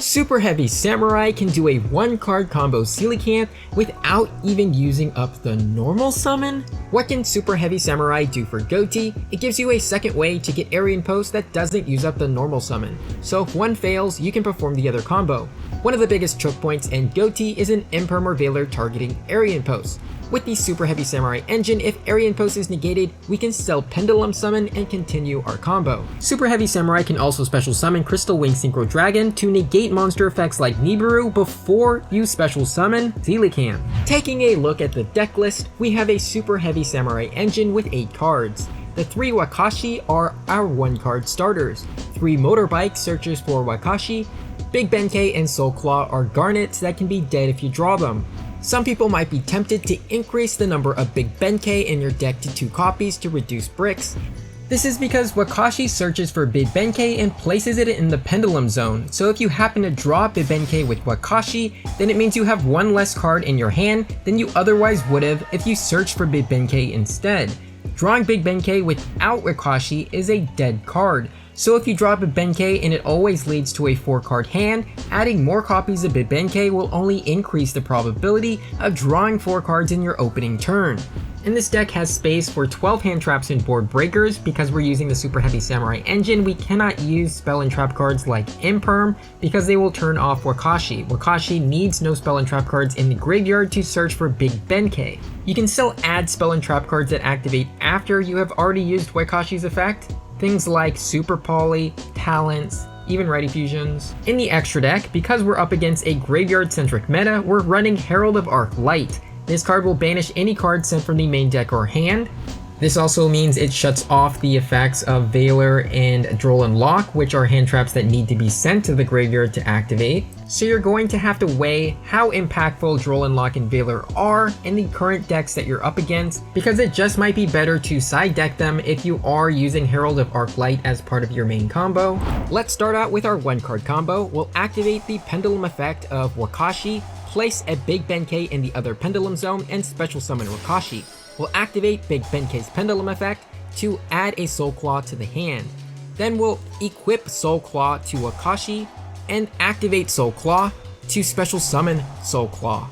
Superheavy Samurai can do a 1-card combo Coelacanth without even using up the normal summon? What can Superheavy Samurai do for Ghoti? It gives you a second way to get Aerian Post that doesn't use up the normal summon. So if one fails, you can perform the other combo. One of the biggest choke points in Ghoti is an Imperm or Veiler targeting Aerian Post. With the Superheavy Samurai engine, if Aerian Post is negated, we can still Pendulum Summon and continue our combo. Superheavy Samurai can also special summon Crystal Wing Synchro Dragon to negate monster effects like Nibiru before you special summon Coelacanth. Taking a look at the deck list, we have a Superheavy Samurai engine with 8 cards. The 3 Wakaushi are our 1-card starters. 3 Motorbike searches for Wakaushi. Big Benkei and Soul Claw are garnets that can be dead if you draw them. Some people might be tempted to increase the number of Big Benkei in your deck to 2 copies to reduce bricks. This is because Wakaushi searches for Big Benkei and places it in the Pendulum Zone, so if you happen to draw Big Benkei with Wakaushi, then it means you have 1 less card in your hand than you otherwise would have if you searched for Big Benkei instead. Drawing Big Benkei without Wakaushi is a dead card, so if you drop a Benkei and it always leads to a 4-card hand, adding more copies of Big Benkei will only increase the probability of drawing 4 cards in your opening turn. And this deck has space for 12 hand traps and board breakers. Because we're using the Superheavy Samurai engine, we cannot use spell and trap cards like Imperm because they will turn off Wakaushi. Wakaushi needs no spell and trap cards in the graveyard to search for Big Benkei. You can still add spell and trap cards that activate after you have already used Wakaushi's effect. Things like Super Poly, Talents, even Ready Fusions. In the extra deck, because we're up against a graveyard-centric meta, we're running Herald of Arc Light. This card will banish any card sent from the main deck or hand. This also means it shuts off the effects of Veiler and Droll and Lock, which are hand traps that need to be sent to the graveyard to activate. So you're going to have to weigh how impactful Droll and Lock and Veiler are in the current decks that you're up against, because it just might be better to side deck them if you are using Herald of Arc Light as part of your main combo. Let's start out with our 1-card combo. We'll activate the Pendulum effect of Wakaushi, place a Big Benkei in the other Pendulum Zone, and special summon Wakaushi. We'll activate Big Benkei's Pendulum effect to add a Soul Claw to the hand. Then we'll equip Soul Claw to Wakaushi and activate Soul Claw to special summon Soul Claw.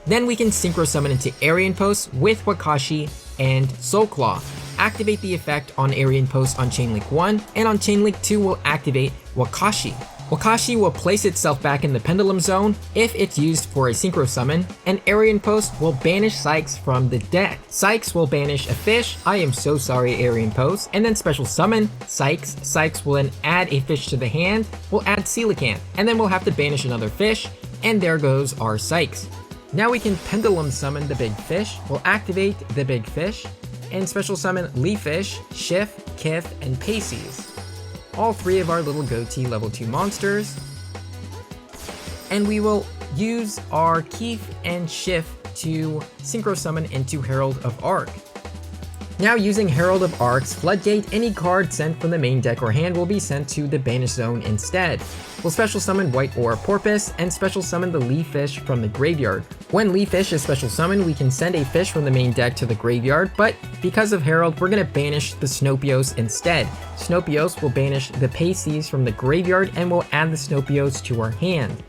Then we can Synchro Summon into Aerian Post with Wakaushi and Soul Claw. Activate the effect on Aerian Post on Chain Link 1, and on Chain Link 2 we'll activate Wakaushi. Wakaushi will place itself back in the Pendulum Zone if it's used for a Synchro Summon, and Aerian Post will banish Sykes from the deck. Sykes will banish a fish, I am so sorry Aerian Post, and then special summon Sykes. Sykes will then add a fish to the hand, we'll add Coelacanth, and then we'll have to banish another fish, and there goes our Sykes. Now we can Pendulum Summon the big fish, we'll activate the big fish, and special summon Leafish, Shift, Kith, and Paces. All 3 of our little Ghoti level 2 monsters. And we will use our Keith and Shift to Synchro Summon into Herald of Arc. Now using Herald of Arc's Floodgate, any card sent from the main deck or hand will be sent to the Banish Zone instead. We'll special summon White Aura Porpoise and special summon the Leafish from the graveyard. When Leafish is special summoned, we can send a fish from the main deck to the graveyard, but because of Herald, we're going to banish the Snopios instead. Snopios will banish the Paces from the graveyard and we'll add the Snopios to our hand.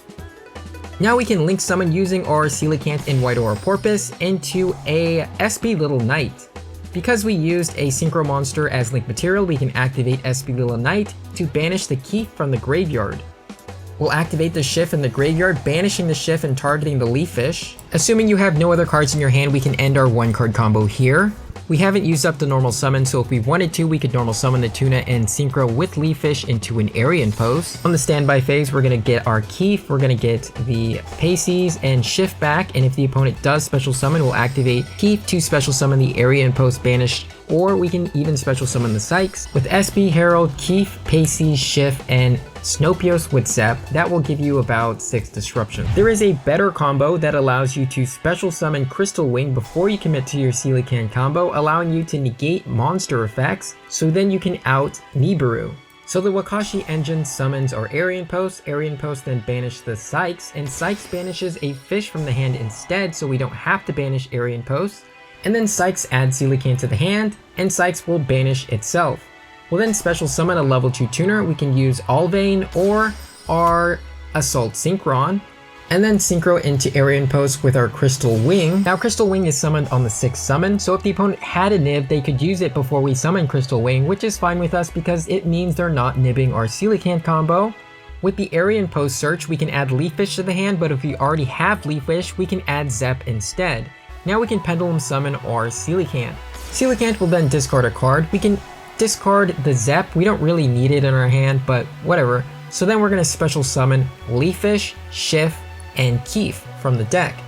Now we can link summon using our Coelacanth and White Aura Porpoise into a SP Little Knight. Because we used a Synchro monster as link material, we can activate SP Little Knight to banish the Keith from the graveyard. We'll activate the Shift in the graveyard, banishing the Shift and targeting the Leafish. Assuming you have no other cards in your hand, we can end our 1-card combo here. We haven't used up the normal summon, so if we wanted to, we could normal summon the Tuna and Synchro with Leafish into an Aerian Post. On the standby phase, we're going to get our Keith, we're going to get the Paces and Shift back, and if the opponent does special summon, we'll activate Keith to special summon the Aerian Post banished, or we can even special summon the Sykes. With SP, Herald, Keith, Paces, Shift, and Snopios with Zep, that will give you about 6 disruption. There is a better combo that allows you to special summon Crystal Wing before you commit to your Coelacanth combo, allowing you to negate monster effects, so then you can out Nibiru. So the Wakaushi engine summons our Aerian Post then banish the Sykes, and Sykes banishes a fish from the hand instead, so we don't have to banish Aerian Post. And then Sykes adds Coelacanth to the hand, and Sykes will banish itself. We'll then special summon a level 2 tuner. We can use Alvain or our Assault Synchron, and then synchro into Arian Post with our Crystal Wing. Now Crystal Wing is summoned on the 6th summon, so if the opponent had a nib, they could use it before we summon Crystal Wing, which is fine with us because it means they're not nibbing our Coelacanth combo. With the Arian Post search, we can add Leaf Fish to the hand, but if we already have Leaf Fish, we can add Zep instead. Now we can Pendulum Summon our Coelacanth. Coelacanth will then discard a card. We can discard the Zep, we don't really need it in our hand, but whatever. So then we're going to special summon Leaf Fish, Shift, and Keef from the deck.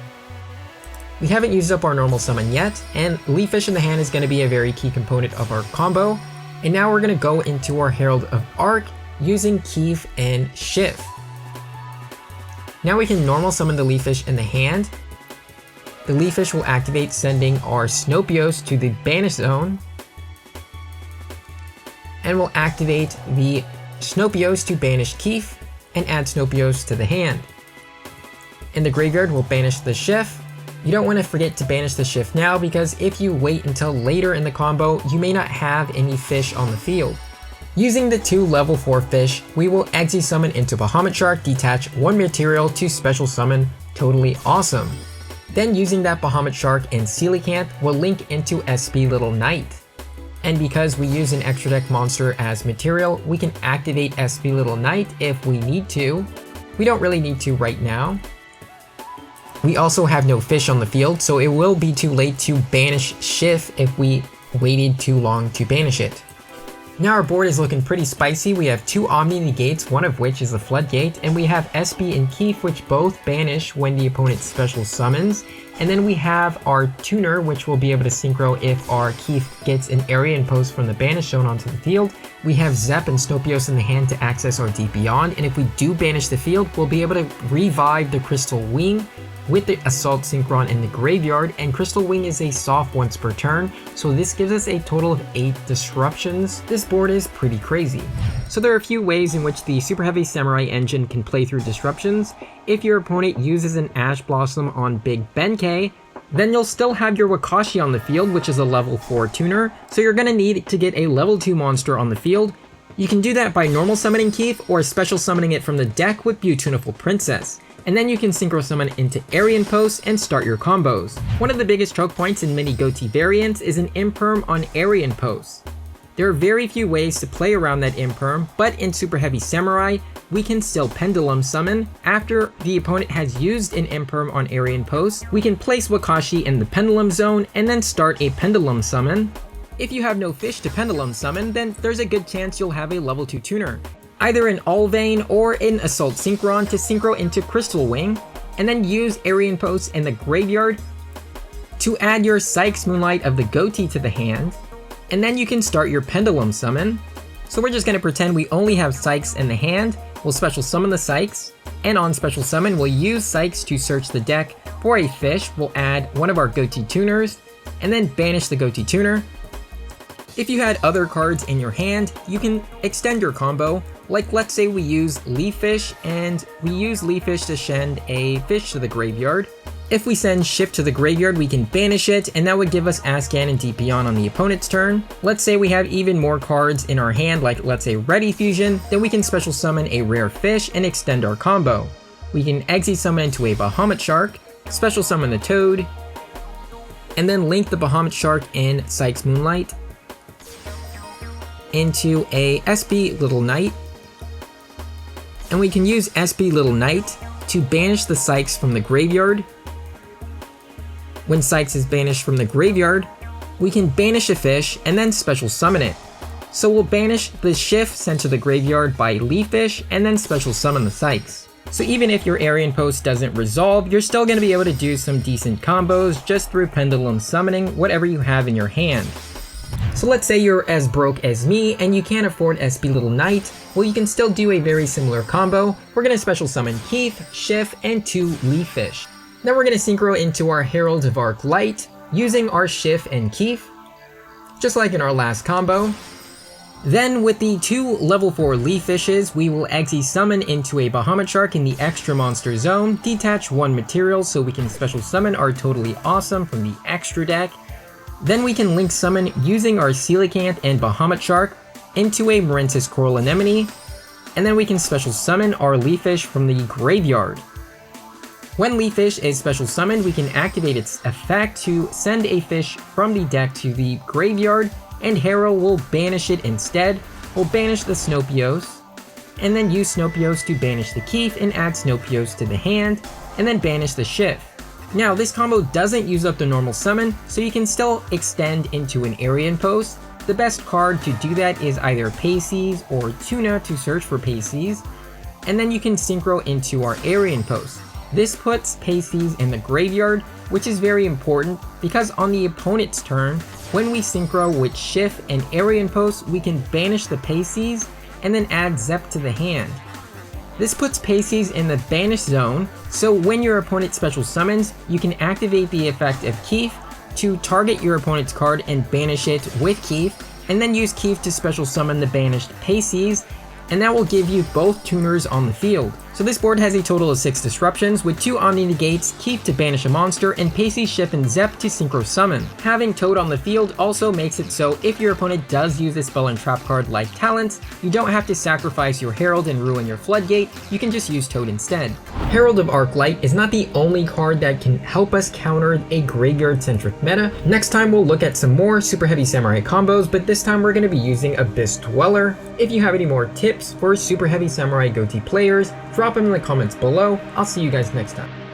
We haven't used up our normal summon yet, and Leaf Fish in the hand is going to be a very key component of our combo. And now we're going to go into our Herald of Arc using Keef and Shift. Now we can normal summon the Leaf Fish in the hand. The Leaf Fish will activate, sending our Snopios to the Banish Zone. And we'll activate the Snopios to banish Keef and add Snopios to the hand. In the graveyard, we'll banish the Shift. You don't want to forget to banish the Shift now because if you wait until later in the combo, you may not have any fish on the field. Using the 2 level 4 fish, we will Exi summon into Bahamut Shark, detach 1 material to special summon Totally Awesome. Then using that Bahamut Shark and Coelacanth, we'll link into SP Little Knight. And because we use an extra deck monster as material, we can activate SP Little Knight if we need to. We don't really need to right now. We also have no fish on the field, so it will be too late to banish Shift if we waited too long to banish it. Now our board is looking pretty spicy. We have 2 Omni Negates, one of which is a Floodgate, and we have SP and Keef, which both banish when the opponent special summons. And then we have our Tuner, which will be able to synchro if our Keef gets an Arian Post from the Banish Zone onto the field. We have Zep and Snopios in the hand to access our Deep Beyond, and if we do banish the field, we'll be able to revive the Crystal Wing with the Assault Synchron in the graveyard, and Crystal Wing is a soft once per turn, so this gives us a total of 8 disruptions. This board is pretty crazy. So there are a few ways in which the Superheavy Samurai engine can play through disruptions. If your opponent uses an Ash Blossom on Big Benkei, then you'll still have your Wakaushi on the field, which is a level 4 tuner, so you're going to need to get a level 2 monster on the field. You can do that by normal summoning Keef or special summoning it from the deck with Beautiful Princess. And then you can synchro summon into Arian Post and start your combos. One of the biggest choke points in many Ghoti variants is an Imperm on Arian Post. There are very few ways to play around that Imperm, but in Superheavy Samurai, we can still Pendulum Summon. After the opponent has used an Imperm on Arian Post, we can place Wakaushi in the Pendulum Zone and then start a Pendulum Summon. If you have no fish to Pendulum Summon, then there's a good chance you'll have a level 2 tuner, either in Ulvane or in Assault Synchron to synchro into Crystal Wing, and then use Arian Post in the graveyard to add your Sykes Moonlight of the Ghoti to the hand, and then you can start your Pendulum Summon. So we're just going to pretend we only have Sykes in the hand. We'll special summon the Sykes, and on special summon we'll use Sykes to search the deck for a fish. We'll add one of our Ghoti tuners, and then banish the Ghoti tuner. If you had other cards in your hand, you can extend your combo. Like let's say we use Leaf Fish, and we use Leaf Fish to send a fish to the graveyard. If we send Shift to the graveyard, we can banish it, and that would give us Ascan and Deep Beyond on the opponent's turn. Let's say we have even more cards in our hand, like let's say Ready Fusion, then we can special summon a rare fish and extend our combo. We can Exi summon into a Bahamut Shark, special summon the Toad, and then link the Bahamut Shark in Sykes Moonlight into a SP Little Knight, and we can use SP Little Knight to banish the Sykes from the graveyard. When Sykes is banished from the graveyard, we can banish a fish and then special summon it. So we'll banish the Shift sent to the graveyard by Leaf Fish and then special summon the Sykes. So even if your Arian Post doesn't resolve, you're still going to be able to do some decent combos just through Pendulum Summoning whatever you have in your hand. So let's say you're as broke as me and you can't afford SP Little Knight. Well, you can still do a very similar combo. We're going to special summon Keef, Shift, and 2 Leaf Fish. Then we're going to synchro into our Herald of Arc Light using our Shift and Keef, just like in our last combo. Then with the 2 level 4 Leaf Fishes, we will Exi summon into a Bahamut Shark in the extra monster zone, detach 1 material so we can special summon our Totally Awesome from the extra deck. Then we can link summon using our Coelacanth and Bahamut Shark into a Marentis Coral Anemone. and then we can special summon our Leafish from the graveyard. When Leafish is special summoned, we can activate its effect to send a fish from the deck to the graveyard, and Harrow will banish it instead. We'll banish the Snopios, and then use Snopios to banish the Keef and add Snopios to the hand, and then banish the Shift. Now this combo doesn't use up the normal summon, so you can still extend into an Arian Post. The best card to do that is either Pacey's or Tuna to search for Pacey's, and then you can synchro into our Arian Post. This puts Pacey's in the graveyard, which is very important because on the opponent's turn, when we synchro with Shift and Arian Post, we can banish the Pacey's and then add Zep to the hand. This puts Pacey's in the banish zone, so when your opponent special summons, you can activate the effect of Keef to target your opponent's card and banish it with Keef, and then use Keef to special summon the banished Pacey's, and that will give you both tuners on the field. So this board has a total of 6 disruptions, with 2 Omni Negates, Keef to banish a monster, and Pacey, Shift, and Zep to synchro summon. Having Toad on the field also makes it so if your opponent does use a spell and trap card like Talents, you don't have to sacrifice your Herald and ruin your Floodgate, you can just use Toad instead. Herald of Arclight is not the only card that can help us counter a graveyard-centric meta. Next time we'll look at some more Superheavy Samurai combos, but this time we're going to be using Abyss Dweller. If you have any more tips for Superheavy Samurai Ghoti players, drop them in the comments below. I'll see you guys next time.